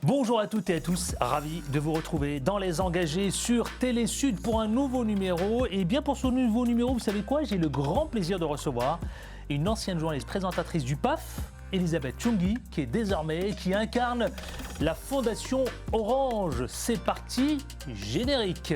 Bonjour à toutes et à tous, ravi de vous retrouver dans Les Engagés sur Télé Sud pour un nouveau numéro. Et bien pour ce nouveau numéro, vous savez quoi, j'ai le grand plaisir de recevoir une ancienne journaliste présentatrice du PAF, Elisabeth Chungui, qui incarne la Fondation Orange. C'est parti, générique.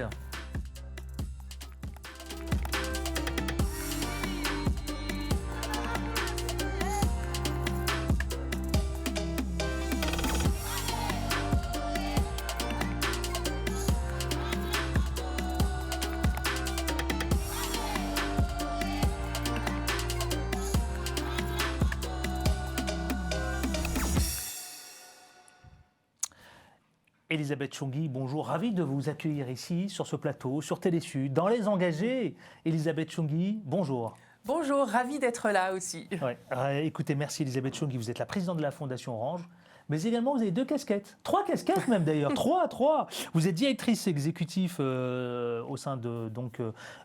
Elisabeth Chungui, bonjour, ravi de vous accueillir ici, sur ce plateau, sur Télé Sud, dans Les Engagés. Elisabeth Chungui, bonjour. Bonjour, ravi d'être là aussi. Ouais. Écoutez, merci Elisabeth Chungui, vous êtes la présidente de la Fondation Orange, mais également vous avez 2 casquettes, 3 casquettes même d'ailleurs, 3. Vous êtes directrice exécutive au sein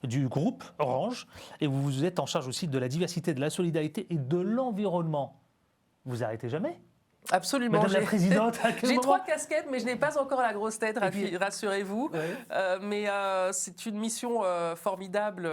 du groupe Orange, et vous êtes en charge aussi de la diversité, de la solidarité et de l'environnement. Vous arrêtez jamais ? Absolument. Madame la Présidente, j'ai 3 casquettes, mais je n'ai pas encore la grosse tête, rassurez-vous. Ouais. Mais c'est une mission formidable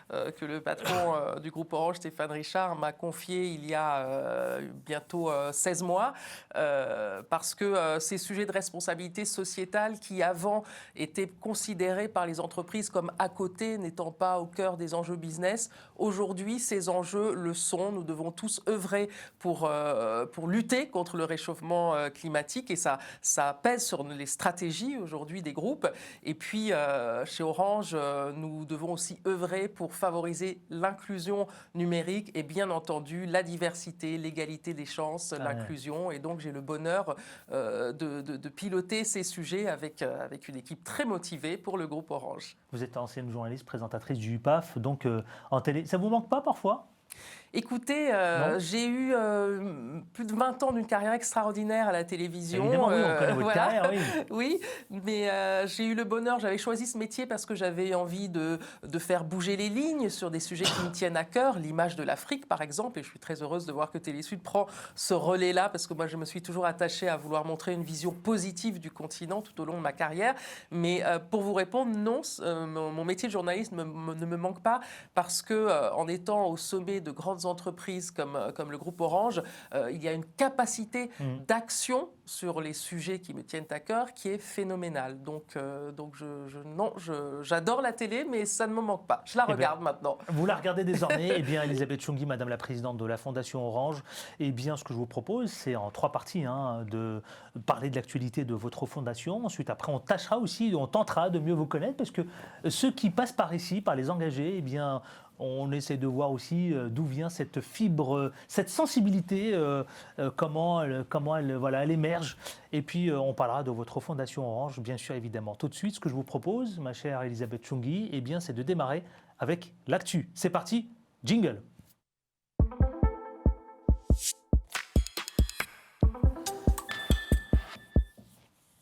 que le patron du groupe Orange, Stéphane Richard, m'a confiée il y a bientôt 16 mois, parce que ces sujets de responsabilité sociétale qui avant étaient considérés par les entreprises comme à côté, n'étant pas au cœur des enjeux business, aujourd'hui ces enjeux le sont. Nous devons tous œuvrer pour lutter contre le réchauffement climatique, et ça pèse sur les stratégies aujourd'hui des groupes. Et puis chez Orange, nous devons aussi œuvrer pour favoriser l'inclusion numérique et bien entendu la diversité, l'égalité des chances, l'inclusion. Et donc j'ai le bonheur de piloter ces sujets avec une équipe très motivée pour le groupe Orange. Vous êtes ancienne journaliste, présentatrice du PAF, donc en télé. Ça vous manque pas parfois ? Écoutez, j'ai eu plus de 20 ans d'une carrière extraordinaire à la télévision. Évidemment, oui, on connaît votre carrière, oui. Oui, mais j'ai eu le bonheur, j'avais choisi ce métier parce que j'avais envie de faire bouger les lignes sur des sujets qui me tiennent à cœur, l'image de l'Afrique par exemple, et je suis très heureuse de voir que Télé Sud prend ce relais-là, parce que moi je me suis toujours attachée à vouloir montrer une vision positive du continent tout au long de ma carrière. Mais pour vous répondre, non, mon métier de journaliste ne me manque pas, parce que en étant au sommet de grandes entreprises comme le groupe Orange, il y a une capacité d'action sur les sujets qui me tiennent à cœur qui est phénoménale. Donc j'adore la télé, mais ça ne me manque pas. Je la regarde maintenant. Vous la regardez désormais. Eh bien, Elisabeth Chungui, Madame la Présidente de la Fondation Orange, eh bien, ce que je vous propose, c'est en 3 parties de parler de l'actualité de votre fondation. Ensuite, après, on tentera de mieux vous connaître, parce que ceux qui passent par ici, par Les Engagés, eh bien, on essaie de voir aussi d'où vient cette fibre, cette sensibilité, comment elle émerge. Et puis, on parlera de votre Fondation Orange, bien sûr, évidemment. Tout de suite, ce que je vous propose, ma chère Elisabeth Chungui, eh bien, c'est de démarrer avec l'actu. C'est parti, jingle.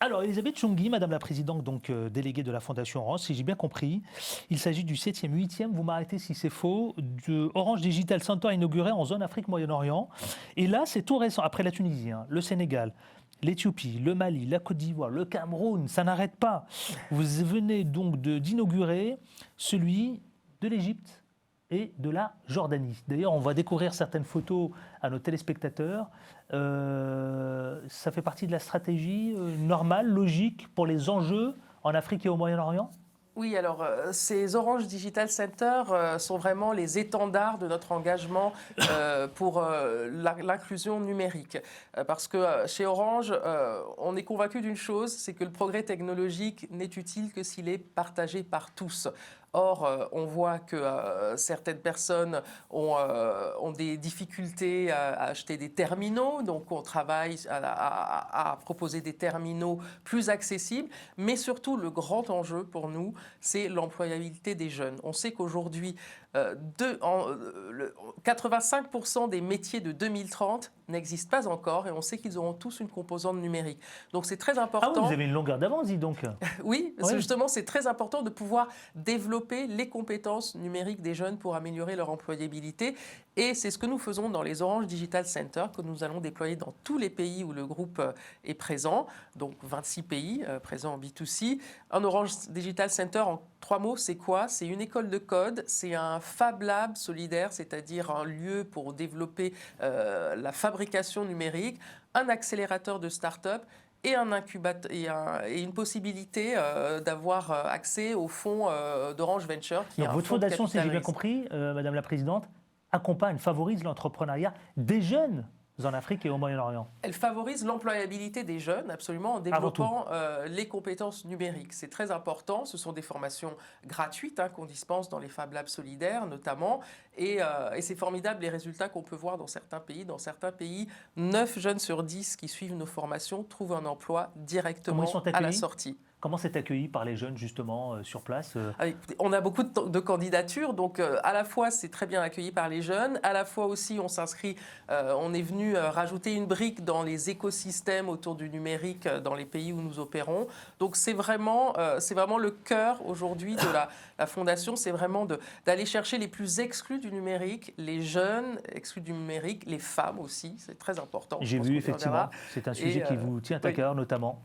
Alors, Elisabeth Chungui, Madame la Présidente, donc déléguée de la Fondation Orange, si j'ai bien compris, il s'agit du 7e, 8e, vous m'arrêtez si c'est faux, de Orange Digital Center inauguré en zone Afrique-Moyen-Orient. Et là, c'est tout récent, après la Tunisie, le Sénégal, l'Éthiopie, le Mali, la Côte d'Ivoire, le Cameroun, ça n'arrête pas. Vous venez donc d'inaugurer celui de l'Égypte et de la Jordanie. D'ailleurs, on va découvrir certaines photos à nos téléspectateurs. Ça fait partie de la stratégie normale, logique pour les enjeux en Afrique et au Moyen-Orient ? Oui, alors ces Orange Digital Center sont vraiment les étendards de notre engagement pour l'inclusion numérique. Parce que chez Orange, on est convaincu d'une chose, c'est que le progrès technologique n'est utile que s'il est partagé par tous. Or, on voit que certaines personnes ont des difficultés à acheter des terminaux, donc on travaille à proposer des terminaux plus accessibles, mais surtout le grand enjeu pour nous, c'est l'employabilité des jeunes. On sait qu'aujourd'hui, 85% des métiers de 2030 n'existent pas encore, et on sait qu'ils auront tous une composante numérique. Donc c'est très important. Ah oui, vous avez une longueur d'avance, dis donc. Oui, parce que justement, c'est très important de pouvoir développer développer les compétences numériques des jeunes pour améliorer leur employabilité. Et c'est ce que nous faisons dans les Orange Digital Center, que nous allons déployer dans tous les pays où le groupe est présent, donc 26 pays présents en B2C. Un Orange Digital Center, en 3 mots, c'est quoi? C'est une école de code, c'est un Fab Lab solidaire, c'est-à-dire un lieu pour développer la fabrication numérique, un accélérateur de start-up et un incubateur et une possibilité d'avoir accès au fonds d'Orange Venture. Donc votre fondation, si j'ai bien compris, Madame la Présidente, accompagne, favorise l'entrepreneuriat des jeunes en Afrique et au Moyen-Orient. Elle favorise l'employabilité des jeunes, absolument, en développant les compétences numériques. C'est très important. Ce sont des formations gratuites qu'on dispense dans les Fab Labs solidaires, notamment. Et c'est formidable les résultats qu'on peut voir dans certains pays. Dans certains pays, 9 jeunes sur 10 qui suivent nos formations trouvent un emploi directement à la sortie. Comment c'est accueilli par les jeunes, justement, sur place? On a beaucoup de candidatures, donc à la fois c'est très bien accueilli par les jeunes, à la fois aussi on s'inscrit, on est venu rajouter une brique dans les écosystèmes autour du numérique dans les pays où nous opérons. Donc c'est vraiment le cœur aujourd'hui de la Fondation, c'est vraiment d'aller chercher les plus exclus du numérique, les jeunes exclus du numérique, les femmes aussi, c'est très important. J'ai vu, effectivement, c'est un sujet qui vous tient à cœur, notamment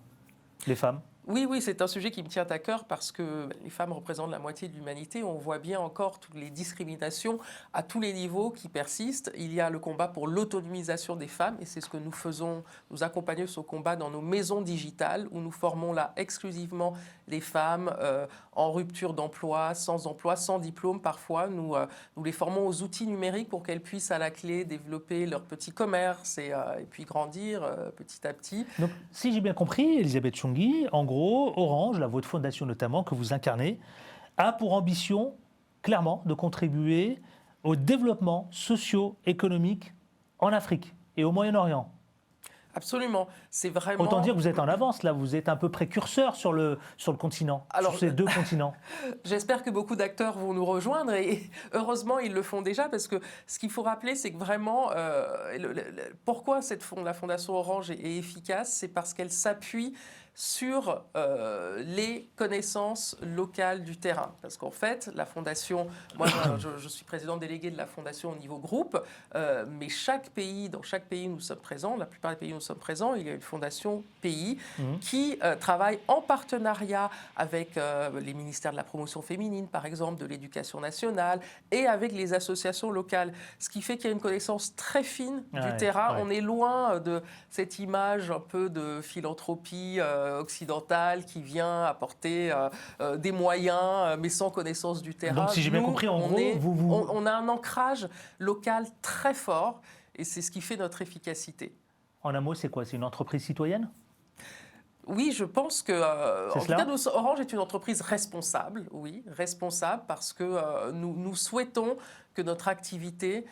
les femmes. Oui, c'est un sujet qui me tient à cœur parce que les femmes représentent la moitié de l'humanité. On voit bien encore toutes les discriminations à tous les niveaux qui persistent. Il y a le combat pour l'autonomisation des femmes et c'est ce que nous faisons. Nous accompagnons ce combat dans nos maisons digitales où nous formons là exclusivement les femmes en rupture d'emploi, sans diplôme parfois. Nous les formons aux outils numériques pour qu'elles puissent à la clé développer leur petit commerce et puis grandir petit à petit. Donc, si j'ai bien compris, Elisabeth Chongui, en gros, Orange, votre fondation notamment, que vous incarnez, a pour ambition, clairement, de contribuer au développement socio-économique en Afrique et au Moyen-Orient. Absolument, c'est vraiment... Autant dire que vous êtes en avance, là, vous êtes un peu précurseur sur le continent, sur ces 2 continents. J'espère que beaucoup d'acteurs vont nous rejoindre et heureusement, ils le font déjà parce que ce qu'il faut rappeler, c'est que vraiment, pourquoi la Fondation Orange est efficace, c'est parce qu'elle s'appuie sur les connaissances locales du terrain. Parce qu'en fait, la Fondation, moi je suis président délégué de la Fondation au niveau groupe, mais dans chaque pays où nous sommes présents, la plupart des pays où nous sommes présents, il y a une Fondation pays qui travaille en partenariat avec les ministères de la promotion féminine, par exemple, de l'éducation nationale, et avec les associations locales. Ce qui fait qu'il y a une connaissance très fine du terrain. On est loin de cette image un peu de philanthropie occidentale qui vient apporter des moyens, mais sans connaissance du terrain. Donc, si j'ai bien compris, en gros, on a un ancrage local très fort et c'est ce qui fait notre efficacité. En un mot, c'est quoi? C'est une entreprise citoyenne? Oui, je pense que en tout cas, Orange est une entreprise responsable, responsable parce que nous souhaitons que notre activité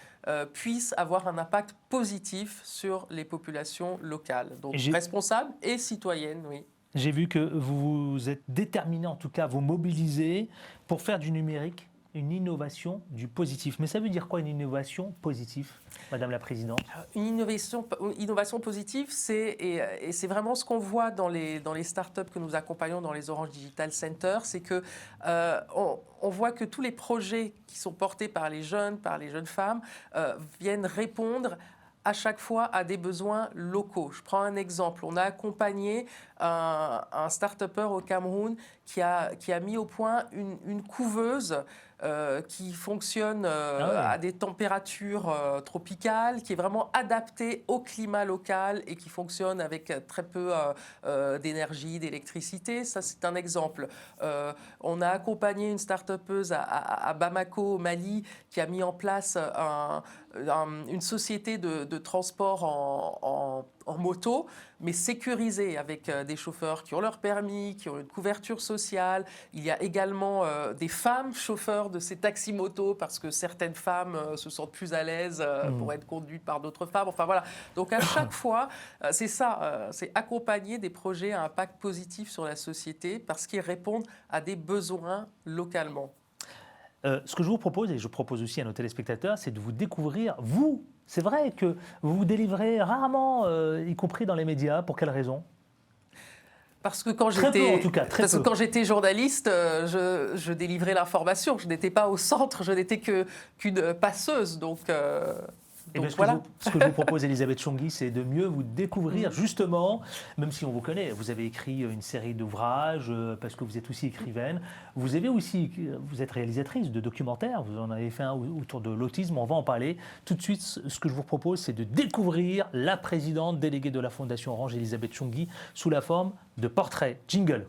puisse avoir un impact positif sur les populations locales. Donc responsable et citoyenne, oui. J'ai vu que vous êtes déterminé, en tout cas, à vous mobiliser pour faire du numérique une innovation du positif. Mais ça veut dire quoi une innovation positive, Madame la Présidente? Une innovation positive, c'est vraiment ce qu'on voit dans les startups que nous accompagnons dans les Orange Digital Center, c'est que on voit que tous les projets qui sont portés par les jeunes femmes, viennent répondre à chaque fois à des besoins locaux. Je prends un exemple. On a accompagné un start-upper au Cameroun qui a mis au point une couveuse qui fonctionne à des températures tropicales, qui est vraiment adaptée au climat local et qui fonctionne avec très peu d'énergie, d'électricité. Ça, c'est un exemple. On a accompagné une start-upeuse à Bamako, au Mali, qui a mis en place une société de transport en moto, mais sécurisée avec des chauffeurs qui ont leur permis, qui ont une couverture sociale. Il y a également des femmes chauffeurs de ces taxis-motos parce que certaines femmes se sentent plus à l'aise pour être conduites par d'autres femmes. Enfin voilà. Donc à chaque fois, c'est ça, c'est accompagner des projets à impact positif sur la société parce qu'ils répondent à des besoins localement. Ce que je vous propose, et je propose aussi à nos téléspectateurs, c'est de vous découvrir, vous. C'est vrai que vous vous délivrez rarement, y compris dans les médias. Pour quelle raison ? Parce que quand Très peu, en tout cas, très parce que peu. quand j'étais journaliste, je délivrais l'information. Je n'étais pas au centre, je n'étais qu'une passeuse. Donc Eh bien, voilà. ce que je vous propose, Elisabeth Chongui, c'est de mieux vous découvrir, justement, même si on vous connaît. Vous avez écrit une série d'ouvrages, parce que vous êtes aussi écrivaine. Vous êtes réalisatrice de documentaires. Vous en avez fait un autour de l'autisme. On va en parler. Tout de suite, ce que je vous propose, c'est de découvrir la présidente déléguée de la Fondation Orange, Elisabeth Chongui, sous la forme de portraits. Jingle.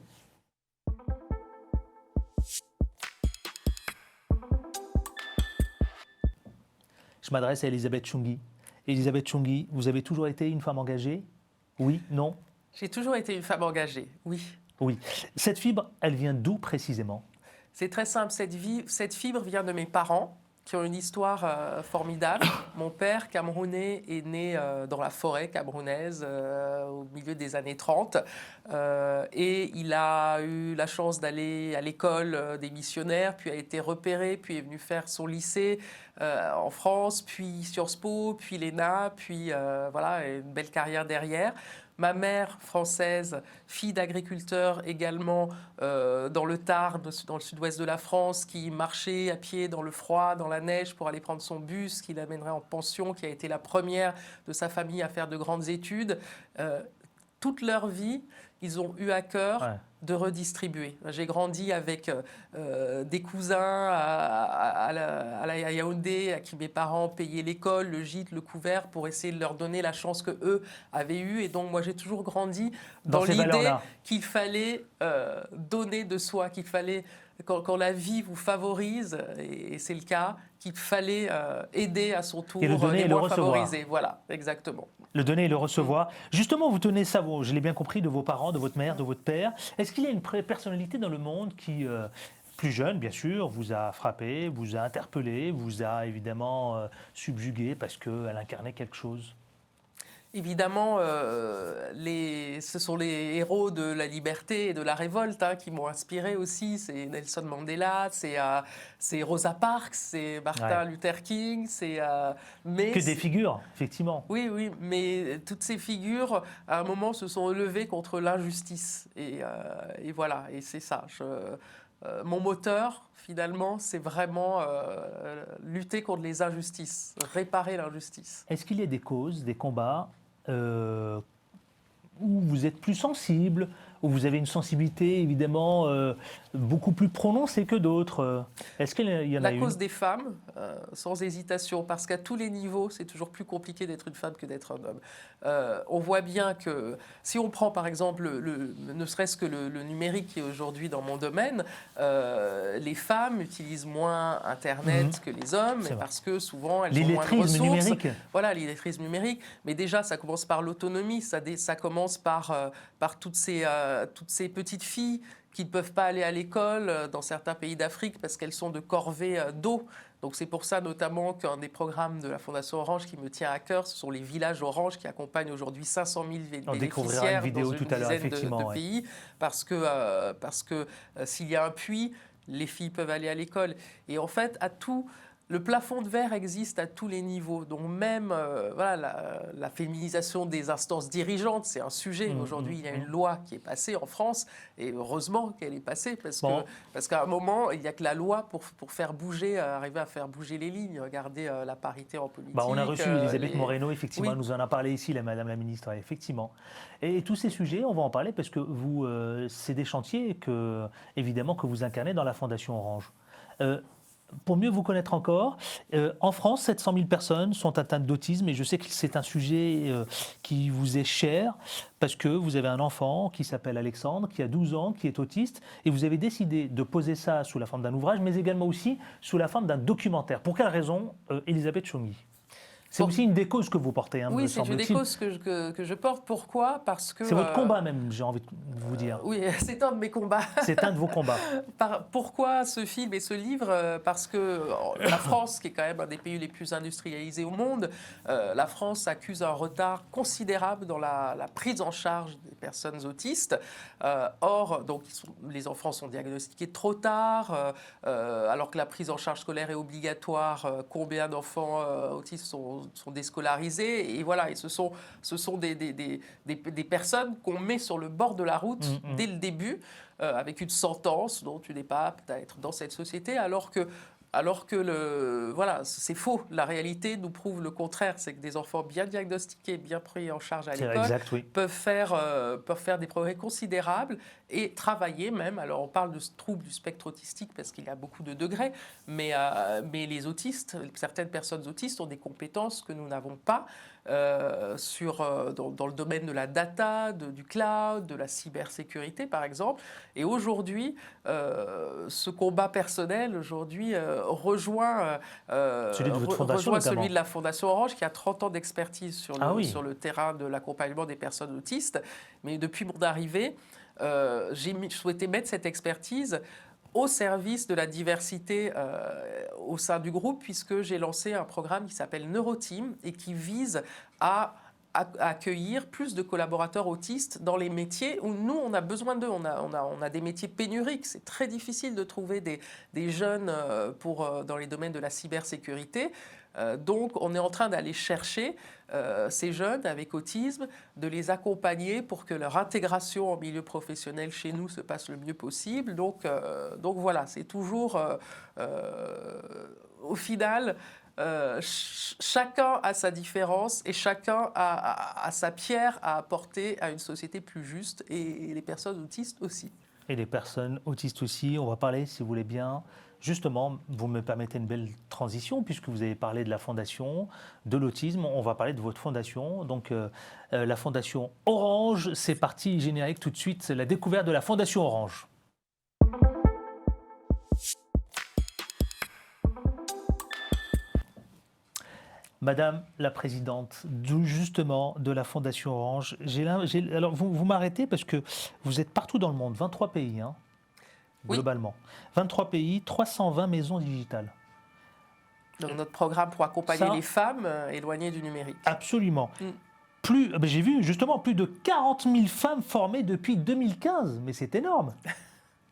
Je m'adresse à Elisabeth Chongui. Elisabeth Chongui, vous avez toujours été une femme engagée? Oui? Non? J'ai toujours été une femme engagée, oui. Oui. Cette fibre, elle vient d'où précisément? C'est très simple, cette fibre vient de mes parents qui ont une histoire formidable. Mon père, camerounais, est né dans la forêt camerounaise au milieu des années 30 et il a eu la chance d'aller à l'école des missionnaires, puis a été repéré, puis est venu faire son lycée en France, puis Sciences Po, puis l'ENA, puis voilà, une belle carrière derrière. Ma mère, française, fille d'agriculteur également, dans le Tarn, dans le sud-ouest de la France, qui marchait à pied dans le froid, dans la neige pour aller prendre son bus, qui l'amènerait en pension, qui a été la première de sa famille à faire de grandes études. Toute leur vie, ils ont eu à cœur de redistribuer. J'ai grandi avec des cousins à Yaoundé, à qui mes parents payaient l'école, le gîte, le couvert, pour essayer de leur donner la chance qu'eux avaient eue. Et donc, moi, j'ai toujours grandi dans l'idée qu'il fallait donner de soi, qu'il fallait, quand la vie vous favorise, et c'est le cas, qu'il fallait aider à son tour les moins favorisés. Voilà, exactement. Le donner et le recevoir. Justement, vous tenez ça, je l'ai bien compris, de vos parents, de votre mère, de votre père. Est-ce qu'il y a une personnalité dans le monde qui, plus jeune bien sûr, vous a frappé, vous a interpellé, vous a évidemment subjugué parce qu'elle incarnait quelque chose? Évidemment, ce sont les héros de la liberté et de la révolte qui m'ont inspiré aussi. C'est Nelson Mandela, c'est Rosa Parks, c'est Martin Luther King. Que des figures, effectivement. Oui, oui, mais toutes ces figures, à un moment, se sont élevées contre l'injustice. Et voilà, et c'est ça. Mon moteur, finalement, c'est vraiment lutter contre les injustices, réparer l'injustice. Est-ce qu'il y a des causes, des combats où vous êtes plus sensible, où vous avez une sensibilité évidemment beaucoup plus prononcée que d'autres? Est-ce qu'il y en a une? La cause des femmes, sans hésitation, parce qu'à tous les niveaux, c'est toujours plus compliqué d'être une femme que d'être un homme. On voit bien que, si on prend par exemple, ne serait-ce que le numérique qui est aujourd'hui dans mon domaine, les femmes utilisent moins Internet que les hommes, parce que souvent elles ont moins de ressources. Numérique. Voilà, l'illettrisme numérique. Mais déjà, ça commence par l'autonomie, ça commence par toutes ces petites filles qui ne peuvent pas aller à l'école dans certains pays d'Afrique parce qu'elles sont de corvée d'eau. Donc c'est pour ça notamment qu'un des programmes de la Fondation Orange qui me tient à cœur, ce sont les villages Orange qui accompagnent aujourd'hui 500 000 bénéficiaires dans une dizaine de pays. Parce que s'il y a un puits, les filles peuvent aller à l'école. Et en fait, le plafond de verre existe à tous les niveaux. Donc même la féminisation des instances dirigeantes, c'est un sujet. Aujourd'hui, il y a une loi qui est passée en France, et heureusement qu'elle est passée, parce qu'à un moment, il n'y a que la loi pour faire bouger, arriver à faire bouger les lignes. Regardez la parité en politique. On a reçu Elisabeth Moreno, effectivement, elle nous en a parlé ici, Madame la Ministre, effectivement. Et tous ces sujets, on va en parler parce que vous, c'est des chantiers évidemment, que vous incarnez dans la Fondation Orange. Pour mieux vous connaître encore, en France, 700 000 personnes sont atteintes d'autisme et je sais que c'est un sujet qui vous est cher parce que vous avez un enfant qui s'appelle Alexandre, qui a 12 ans, qui est autiste et vous avez décidé de poser ça sous la forme d'un ouvrage, mais également aussi sous la forme d'un documentaire. Pour quelle raison, Elisabeth Chongui? C'est aussi une des causes que vous portez, me oui, semble-t-il. c'est une des causes que je porte. Pourquoi? Parce que... C'est votre combat même, j'ai envie de vous dire. Oui, c'est un de mes combats. C'est un de vos combats. Pourquoi ce film et ce livre? Parce que la France, qui est quand même un des pays les plus industrialisés au monde, la France accuse un retard considérable dans la prise en charge des personnes autistes. Or, donc, les enfants sont diagnostiqués trop tard, alors que la prise en charge scolaire est obligatoire. Combien d'enfants autistes sont sont déscolarisés. Et voilà, et ce sont des personnes qu'on met sur le bord de la route dès le début, avec une sentence dont tu n'es pas apte à être dans cette société, alors que voilà, c'est faux. La réalité nous prouve le contraire. C'est que des enfants bien diagnostiqués, bien pris en charge à l'école, peuvent faire des progrès considérables et travailler même. Alors on parle de troubles du spectre autistique parce qu'il y a beaucoup de degrés, mais les autistes, certaines personnes autistes ont des compétences que nous n'avons pas dans le domaine de la data, du cloud, de la cybersécurité par exemple. Et aujourd'hui, ce combat personnel rejoint celui de la Fondation Orange qui a 30 ans d'expertise sur le terrain de l'accompagnement des personnes autistes. Mais depuis mon arrivée, j'ai souhaité mettre cette expertise au service de la diversité au sein du groupe, puisque j'ai lancé un programme qui s'appelle Neuroteam et qui vise à accueillir plus de collaborateurs autistes dans les métiers où nous, on a besoin d'eux. On a des métiers pénuriques. C'est très difficile de trouver des jeunes dans les domaines de la cybersécurité. Donc, on est en train d'aller chercher ces jeunes avec autisme, de les accompagner pour que leur intégration en milieu professionnel chez nous se passe le mieux possible. Donc voilà, c'est toujours, au final, chacun a sa différence et chacun a sa pierre à apporter à une société plus juste, et les personnes autistes aussi. Et les personnes autistes aussi, on va parler, si vous voulez bien. Justement, vous me permettez une belle transition, puisque vous avez parlé de la fondation, de l'autisme, on va parler de votre fondation. Donc, la fondation Orange, c'est parti, générique tout de suite, c'est la découverte de la fondation Orange. Madame la présidente, justement, de la Fondation Orange, alors vous m'arrêtez parce que vous êtes partout dans le monde, 23 pays, hein, globalement. 23 pays, 320 maisons digitales. Donc notre programme pour accompagner les femmes éloignées du numérique. Absolument. J'ai vu justement plus de 40 000 femmes formées depuis 2015, mais c'est énorme.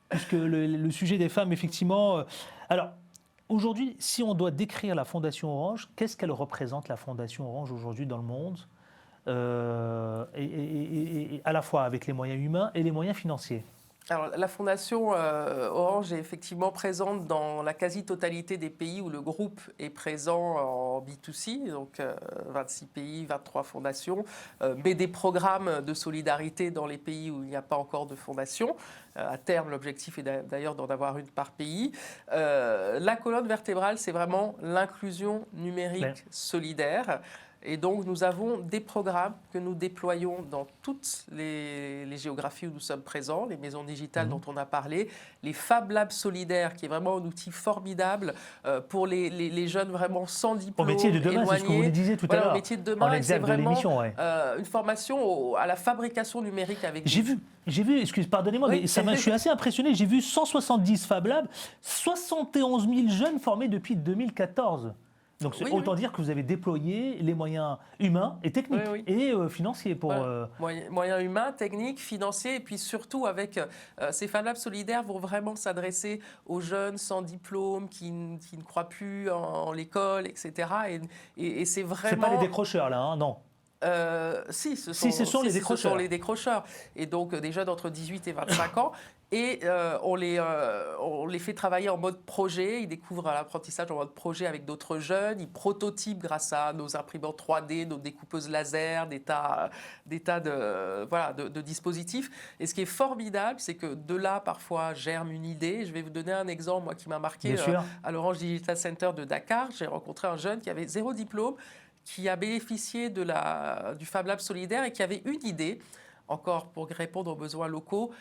Puisque le sujet des femmes, effectivement... alors, aujourd'hui, si on doit décrire la Fondation Orange, qu'est-ce qu'elle représente, la Fondation Orange, aujourd'hui dans le monde, et à la fois avec les moyens humains et les moyens financiers? Alors, la Fondation Orange est effectivement présente dans la quasi-totalité des pays où le groupe est présent en B2C, donc 26 pays, 23 fondations, mais des programmes de solidarité dans les pays où il n'y a pas encore de fondation. À terme, l'objectif est d'ailleurs d'en avoir une par pays. La colonne vertébrale, c'est vraiment l'inclusion numérique solidaire. Et donc, nous avons des programmes que nous déployons dans toutes les géographies où nous sommes présents, les maisons digitales dont on a parlé, les Fab Labs solidaires, qui est vraiment un outil formidable pour les jeunes vraiment sans diplôme, au métier de demain, c'est ce que vous le disiez tout à l'heure. Au métier de demain, c'est vraiment une formation à la fabrication numérique avec J'ai vu, pardonnez-moi, mais je suis assez impressionné, j'ai vu 170 Fab Labs, 71 000 jeunes formés depuis 2014. Donc, autant dire que vous avez déployé les moyens humains et techniques et financiers pour... Moyens humains, techniques, financiers, et puis surtout avec ces Fab Labs solidaires vont vraiment s'adresser aux jeunes sans diplôme, qui ne croient plus en l'école, etc. Et c'est vraiment... C'est pas les décrocheurs là, hein, non? Ce sont les décrocheurs. Et donc des jeunes entre 18 et 25 ans. Et on les fait travailler en mode projet. Ils découvrent l'apprentissage en mode projet avec d'autres jeunes. Ils prototypent grâce à nos imprimantes 3D, nos découpeuses laser, des tas de dispositifs. Et ce qui est formidable, c'est que de là, parfois, germe une idée. Je vais vous donner un exemple, moi, qui m'a marqué à l'Orange Digital Center de Dakar. J'ai rencontré un jeune qui avait 0 diplôme, qui a bénéficié du Fab Lab solidaire et qui avait une idée, encore pour répondre aux besoins locaux,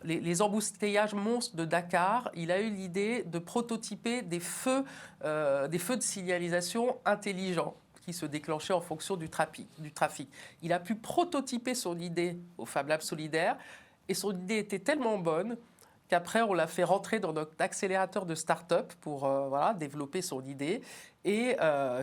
les embouteillages monstres de Dakar. Il a eu l'idée de prototyper des feux de signalisation intelligents qui se déclenchaient en fonction du trafic. Il a pu prototyper son idée au Fab Lab solidaire et son idée était tellement bonne qu'après, on l'a fait rentrer dans notre accélérateur de start-up pour développer son idée. Et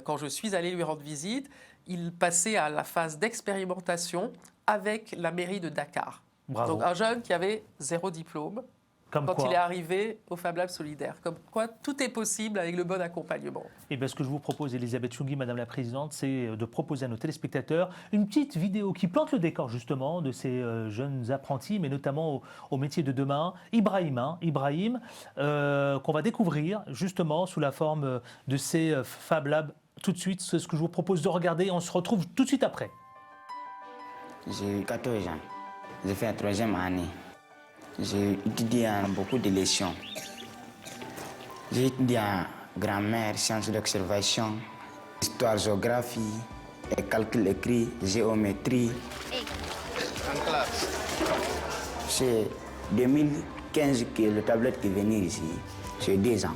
quand je suis allée lui rendre visite, il passait à la phase d'expérimentation avec la mairie de Dakar. Bravo. Donc un jeune qui avait 0 diplôme, Comme quand quoi. il est arrivé au Fab Lab solidaire. Comme quoi, tout est possible avec le bon accompagnement. Et bien, ce que je vous propose, Elisabeth Choungui, Madame la Présidente, c'est de proposer à nos téléspectateurs une petite vidéo qui plante le décor justement de ces jeunes apprentis, mais notamment au métier de demain, Ibrahim, qu'on va découvrir justement sous la forme de ces Fab Labs. Tout de suite, c'est ce que je vous propose de regarder. On se retrouve tout de suite après. J'ai eu 14 ans. J'ai fait la 3e année. J'ai étudié en beaucoup de leçons. J'ai étudié en grammaire, sciences d'observation, histoire, géographie, et calcul écrit, géométrie. En classe. C'est 2015 que le tablette est venu ici. J'ai 2 ans.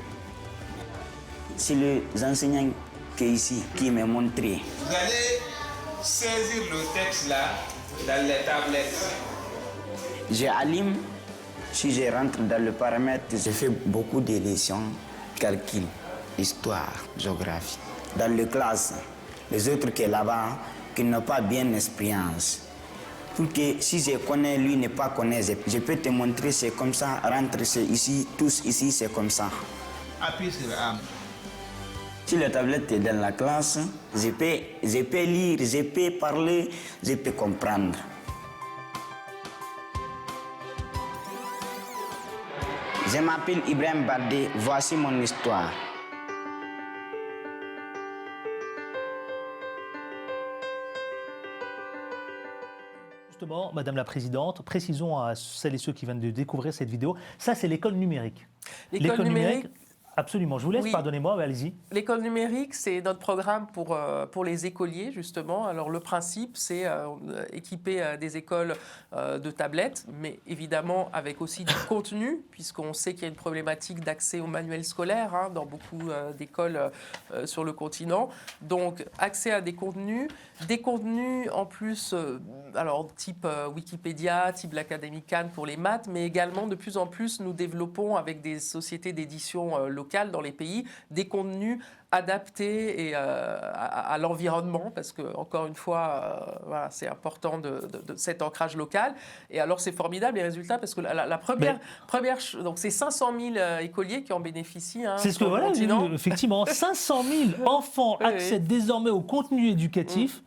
C'est les enseignants qui ici qui m'ont montré. Vous allez saisir le texte là dans les tablettes. J'allume, si je rentre dans le paramètre, je fais beaucoup de leçons, calcul, histoire, géographie. Dans les classes, les autres qui sont là-bas, qui n'ont pas bien d'expérience. Pour que si je connais, lui ne pas connaît, je peux te montrer, c'est comme ça, rentre, c'est ici, tous ici, c'est comme ça. Appuie sur A. Si la tablette est dans la classe, je peux lire, je peux parler, je peux comprendre. Je m'appelle Ibrahim Bardé, voici mon histoire. Justement, Madame la Présidente, précisons à celles et ceux qui viennent de découvrir cette vidéo, ça c'est l'école numérique. L'école numérique. Absolument, je vous laisse, Oui. Pardonnez-moi, mais allez-y. L'école numérique, c'est notre programme pour les écoliers, justement. Alors, le principe, c'est équiper des écoles de tablettes, mais évidemment avec aussi du contenu, puisqu'on sait qu'il y a une problématique d'accès aux manuels scolaires dans beaucoup d'écoles sur le continent. Donc, accès à des contenus en plus, alors type Wikipédia, type l'Académie Cannes pour les maths, mais également de plus en plus, nous développons avec des sociétés d'édition locales dans les pays, des contenus adaptés et, à l'environnement, parce que, encore une fois, voilà, c'est important de cet ancrage local. Et alors, c'est formidable les résultats, parce que la première donc c'est 500 000 écoliers qui en bénéficient. C'est ce que, sur le voilà, continent. effectivement, 500 000 enfants Oui, oui. accèdent désormais au contenu éducatif.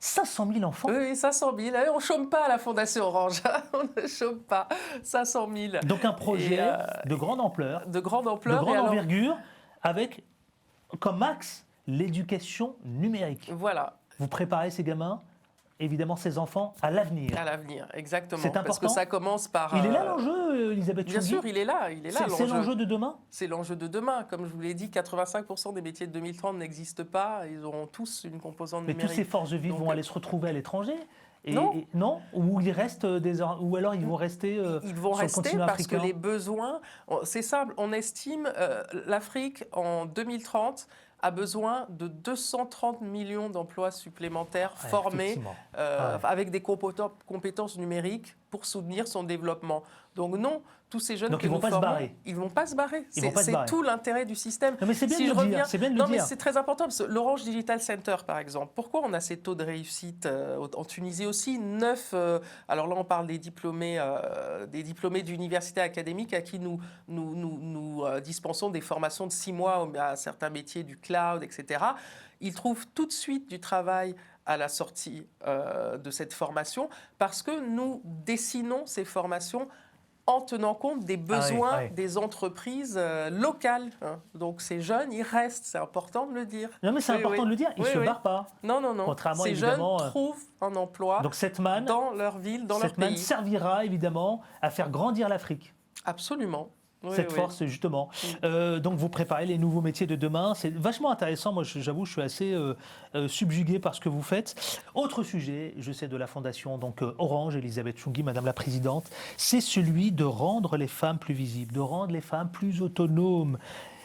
500 000 enfants. Oui, 500 000. On ne chôme pas à la Fondation Orange. On ne chôme pas. 500 000. Donc un projet Et, de grande ampleur, de grande de ampleur. grande Et alors, envergure, avec comme axe l'éducation numérique. voilà. Vous préparez ces gamins, évidemment ces enfants, à l'avenir. À l'avenir, exactement. C'est Parce que important. ça commence par... Il est là l'enjeu, Elisabeth Bien Choungui. sûr, il est là. C'est l'enjeu de demain. C'est l'enjeu de demain. Comme je vous l'ai dit, 85% des métiers de 2030 n'existent pas. Ils auront tous une composante Mais numérique. tous ces forces vives Donc, vont aller se retrouver à l'étranger. Non. Non. Ou ils restent ou alors ils vont rester Ils vont sur le rester continent parce que africain. les besoins... C'est simple, on estime l'Afrique en 2030 a besoin de 230 millions d'emplois supplémentaires Ouais, formés effectivement. avec des compétences numériques pour soutenir son développement. Donc non, tous ces jeunes Donc que ils vont nous pas se formons, barrer. ils vont pas se barrer. Ils vont pas se C'est barrer. tout l'intérêt du système. Non, mais c'est bien Si de je le dire, reviens, c'est bien de le non, mais dire. c'est très important. Parce que l'Orange Digital Center, par exemple, pourquoi on a ces taux de réussite en Tunisie aussi 9, alors là on parle des diplômés d'universités académiques à qui nous dispensons des formations de 6 mois à certains métiers du cloud, etc. Ils trouvent tout de suite du travail à la sortie de cette formation parce que nous dessinons ces formations en tenant compte des besoins oui. des entreprises locales. Donc ces jeunes, ils restent, c'est important de le dire. Non mais c'est important de le dire, ils ne se barrent pas. Non. Contrairement, ces jeunes évidemment, trouvent un emploi Donc cette manne, dans leur ville, dans leur cette manne pays. servira évidemment à faire grandir l'Afrique. Absolument. Oui, Cette oui. force, justement. Donc, vous préparez les nouveaux métiers de demain. C'est vachement intéressant. Moi, j'avoue, je suis assez subjugué par ce que vous faites. Autre sujet, je sais, de la Fondation donc Orange, Elisabeth Choungui, Madame la Présidente, c'est celui de rendre les femmes plus visibles, de rendre les femmes plus autonomes.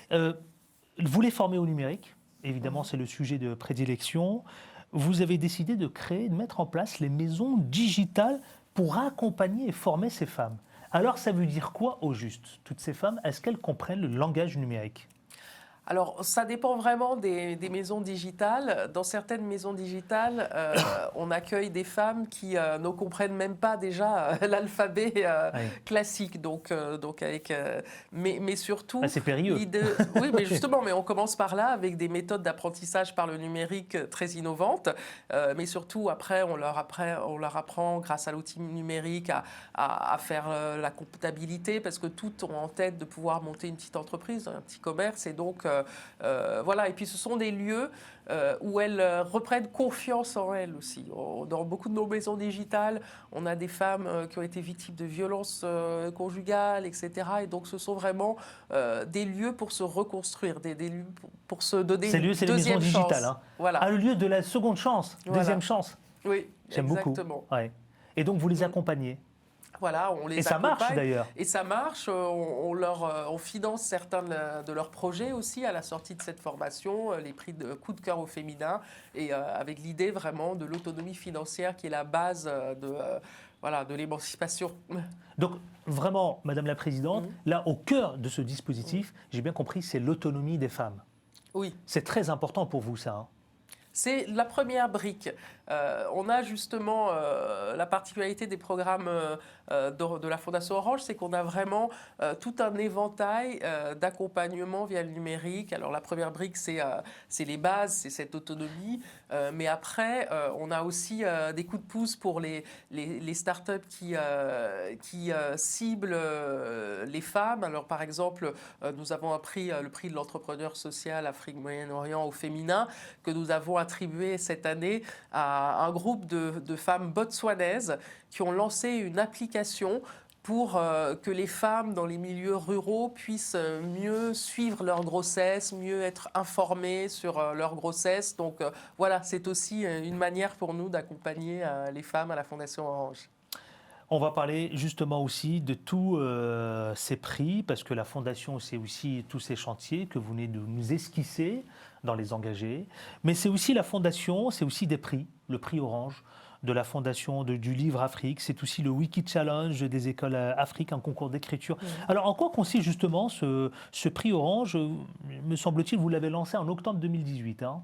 Vous les formez au numérique. Évidemment, c'est le sujet de prédilection. Vous avez décidé de créer, de mettre en place les maisons digitales pour accompagner et former ces femmes. Alors, ça veut dire quoi au juste? Toutes ces femmes, est-ce qu'elles comprennent le langage numérique? Alors, ça dépend vraiment des maisons digitales. Dans certaines maisons digitales, on accueille des femmes qui ne comprennent même pas déjà l'alphabet Oui. classique. Donc mais surtout, Ah, c'est périlleux. oui, mais justement, mais on commence par là avec des méthodes d'apprentissage par le numérique très innovantes. Mais surtout, après, on leur apprend grâce à l'outil numérique à faire la comptabilité, parce que toutes ont en tête de pouvoir monter une petite entreprise, un petit commerce, et donc voilà. Et puis ce sont des lieux où elles reprennent confiance en elles aussi. Dans beaucoup de nos maisons digitales, on a des femmes qui ont été victimes de violences conjugales, etc. Et donc ce sont vraiment des lieux pour se reconstruire, des lieux pour se donner Ces lieux, une c'est les maisons deuxième chance. digitales. Hein. Voilà. Ah, le lieu de la seconde chance, Voilà. deuxième chance. Oui, J'aime exactement. beaucoup. Ouais. Et donc vous les accompagnez. Voilà, on les Et ça marche accompagne. d'ailleurs. Et ça marche. On finance certains de leurs projets aussi à la sortie de cette formation, les prix de coup de cœur au féminin, et avec l'idée vraiment de l'autonomie financière qui est la base de l'émancipation. Donc vraiment, Madame la Présidente, Mhm. là au cœur de ce dispositif, j'ai bien compris, c'est l'autonomie des femmes. Oui. C'est très important pour vous ça. Hein. C'est la première brique. On a justement la particularité des programmes de la Fondation Orange, c'est qu'on a vraiment tout un éventail d'accompagnement via le numérique. Alors la première brique, c'est les bases, c'est cette autonomie. Mais après, on a aussi des coups de pouce pour les startups qui ciblent les femmes. Alors par exemple, nous avons le prix de l'entrepreneur social Afrique-Moyen-Orient au féminin que nous avons attribué cette année à un groupe de femmes botswanaises qui ont lancé une application pour que les femmes dans les milieux ruraux puissent mieux suivre leur grossesse, mieux être informées sur leur grossesse. Donc voilà, c'est aussi une manière pour nous d'accompagner les femmes à la Fondation Orange. On va parler justement aussi de tous ces prix, parce que la Fondation, c'est aussi tous ces chantiers que vous venez de nous esquisser dans les engagés. Mais c'est aussi la Fondation, c'est aussi des prix, le prix Orange de la Fondation du Livre Afrique, c'est aussi le Wiki Challenge des écoles Afrique, un concours d'écriture. Mmh. Alors en quoi consiste justement ce prix Orange? Me semble-t-il, vous l'avez lancé en octobre 2018. Hein.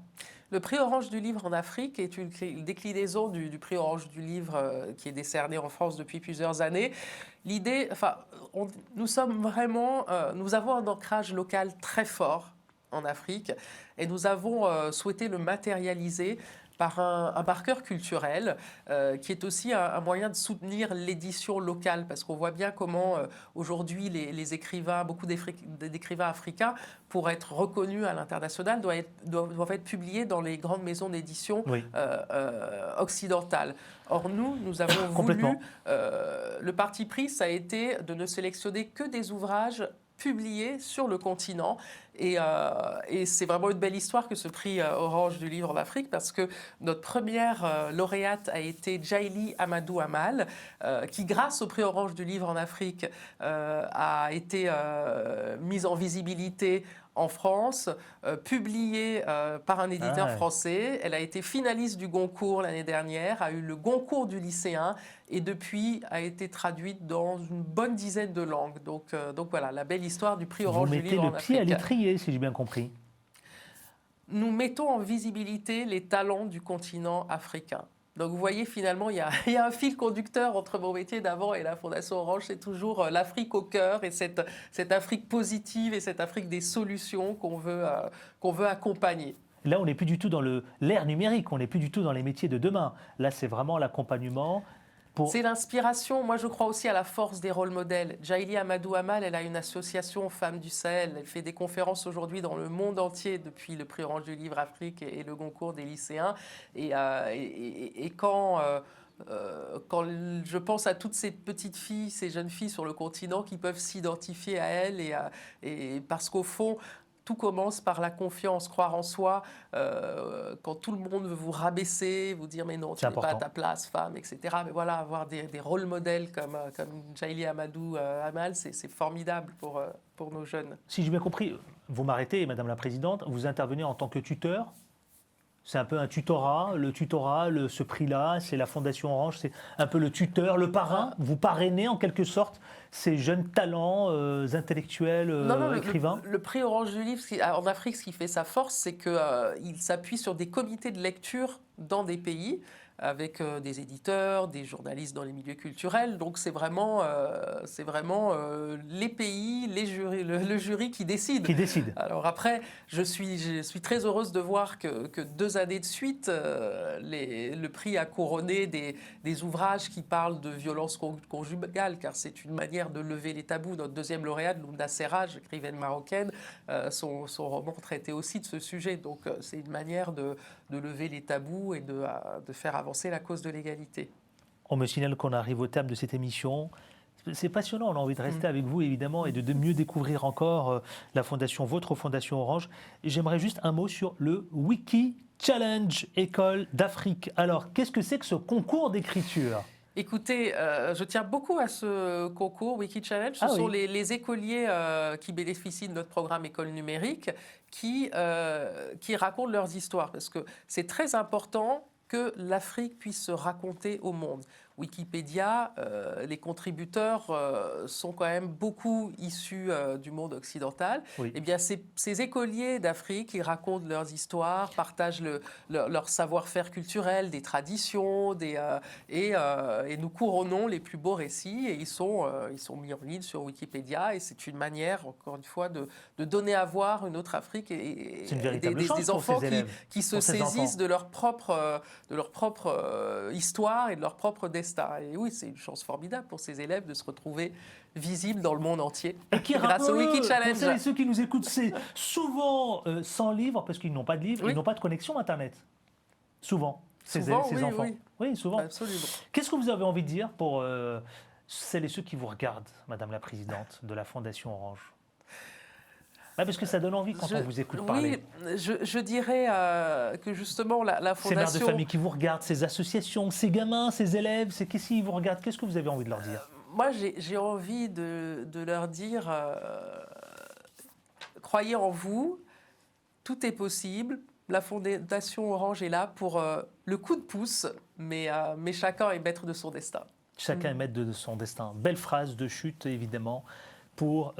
Le prix Orange du Livre en Afrique est une déclinaison du prix Orange du Livre qui est décerné en France depuis plusieurs années. L'idée, nous avons un ancrage local très fort en Afrique et nous avons souhaité le matérialiser par un marqueur culturel qui est aussi un moyen de soutenir l'édition locale, parce qu'on voit bien comment aujourd'hui les écrivains, beaucoup d'écrivains africains, pour être reconnus à l'international, doivent être publiés dans les grandes maisons d'édition occidentales. Or nous avons voulu, le parti pris, ça a été de ne sélectionner que des ouvrages publiés sur le continent. Et c'est vraiment une belle histoire que ce prix Orange du Livre en Afrique, parce que notre première lauréate a été Djaïli Amadou Amal, qui, grâce au prix Orange du Livre en Afrique, a été mise en visibilité en France, publiée par un éditeur français. Elle a été finaliste du Goncourt l'année dernière, a eu le Goncourt du lycéen et depuis a été traduite dans une bonne dizaine de langues. Donc voilà, la belle histoire du prix Orange du Livre en Afrique. Vous mettez le pied à l'étrier, si j'ai bien compris. Nous mettons en visibilité les talents du continent africain. Donc vous voyez, finalement, il y a un fil conducteur entre mon métier d'avant et la Fondation Orange. C'est toujours l'Afrique au cœur et cette Afrique positive et cette Afrique des solutions qu'on veut accompagner. Là, on n'est plus du tout dans l'ère numérique, on n'est plus du tout dans les métiers de demain. Là, c'est vraiment l'accompagnement. C'est l'inspiration. Moi, je crois aussi à la force des rôles modèles. Djaïli Amadou Amal, elle a une association Femmes du Sahel. Elle fait des conférences aujourd'hui dans le monde entier depuis le prix Orange du Livre Afrique et le Goncourt des lycéens. Et quand je pense à toutes ces petites filles, ces jeunes filles sur le continent qui peuvent s'identifier à elle, et parce qu'au fond, tout commence par la confiance, croire en soi. Quand tout le monde veut vous rabaisser, vous dire mais non, tu n'es pas à ta place, femme, etc. Mais voilà, avoir des rôles modèles comme Djaïli Amadou Amal, c'est formidable pour nos jeunes. Si j'ai bien compris, vous m'arrêtez, Madame la Présidente, vous intervenez en tant que tuteur. C'est un peu un tutorat. Le tutorat, ce prix-là, c'est la Fondation Orange, c'est un peu le tuteur, le parrain. Vous parrainez en quelque sorte ces jeunes talents intellectuels, écrivains. Le prix Orange du Livre, en Afrique, ce qui fait sa force, c'est qu'il s'appuie sur des comités de lecture dans des pays, avec des éditeurs, des journalistes dans les milieux culturels. Donc c'est vraiment les pays, les jurys, le jury qui décide. Qui décide. Alors après, je suis très heureuse de voir que 2 années de suite, le prix a couronné des ouvrages qui parlent de violence conjugale, car c'est une manière de lever les tabous. Notre deuxième lauréate, Lounda Serraj, écrivaine marocaine, son roman traitait aussi de ce sujet. Donc c'est une manière de lever les tabous et de faire avancer la cause de l'égalité. On me signale qu'on arrive au terme de cette émission. C'est passionnant, on a envie de rester avec vous évidemment et de mieux découvrir encore la fondation, votre fondation Orange. J'aimerais juste un mot sur le Wiki Challenge École d'Afrique. Alors, qu'est-ce que c'est que ce concours d'écriture ? Écoutez, je tiens beaucoup à ce concours Wiki Challenge. Ce sont les écoliers qui bénéficient de notre programme École numérique qui racontent leurs histoires. Parce que c'est très important que l'Afrique puisse se raconter au monde. Wikipédia, les contributeurs sont quand même beaucoup issus du monde occidental. Oui. Eh bien, ces écoliers d'Afrique, ils racontent leurs histoires, partagent leur savoir-faire culturel, des traditions, et nous couronnons les plus beaux récits. Et ils sont mis en ligne sur Wikipédia. Et c'est une manière, encore une fois, de donner à voir une autre Afrique et des enfants qui se saisissent de leur propre histoire et de leur propre destin. Et oui, c'est une chance formidable pour ces élèves de se retrouver visibles dans le monde entier grâce au Wiki Challenge. Pour ceux qui nous écoutent, c'est souvent sans livre, parce qu'ils n'ont pas de livre, ils n'ont pas de connexion Internet. Souvent, ces enfants. Oui, souvent. Absolument. Qu'est-ce que vous avez envie de dire pour celles et ceux qui vous regardent, Madame la Présidente de la Fondation Orange ? Parce que ça donne envie quand on vous écoute parler. Oui, je dirais que justement la Fondation... Ces mères de famille qui vous regardent, ces associations, ces gamins, ces élèves, qu'est-ce qu'ils vous regardent, qu'est-ce que vous avez envie de leur dire ? Moi, j'ai envie de leur dire, croyez en vous, tout est possible. La Fondation Orange est là pour le coup de pouce, mais chacun est maître de son destin. Chacun est maître de son destin. Belle phrase de chute, évidemment, pour...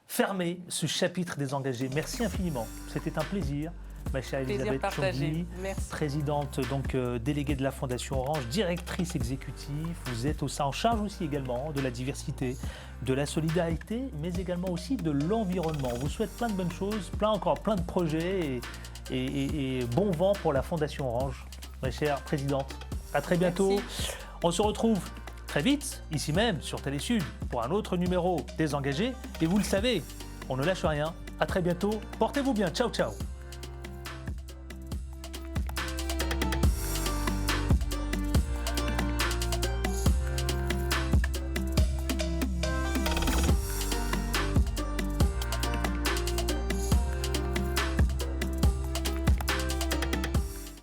fermer ce chapitre des engagés. Merci infiniment. C'était un plaisir. Ma chère Elisabeth Chongui, présidente déléguée de la Fondation Orange, directrice exécutive. Vous êtes en charge aussi également de la diversité, de la solidarité, mais également aussi de l'environnement. On vous souhaite plein de bonnes choses, plein de projets et bon vent pour la Fondation Orange. Ma chère présidente, à très bientôt. Merci. On se retrouve très vite, ici même, sur Télé Sud, pour un autre numéro des engagés. Et vous le savez, on ne lâche rien. À très bientôt. Portez-vous bien. Ciao, ciao.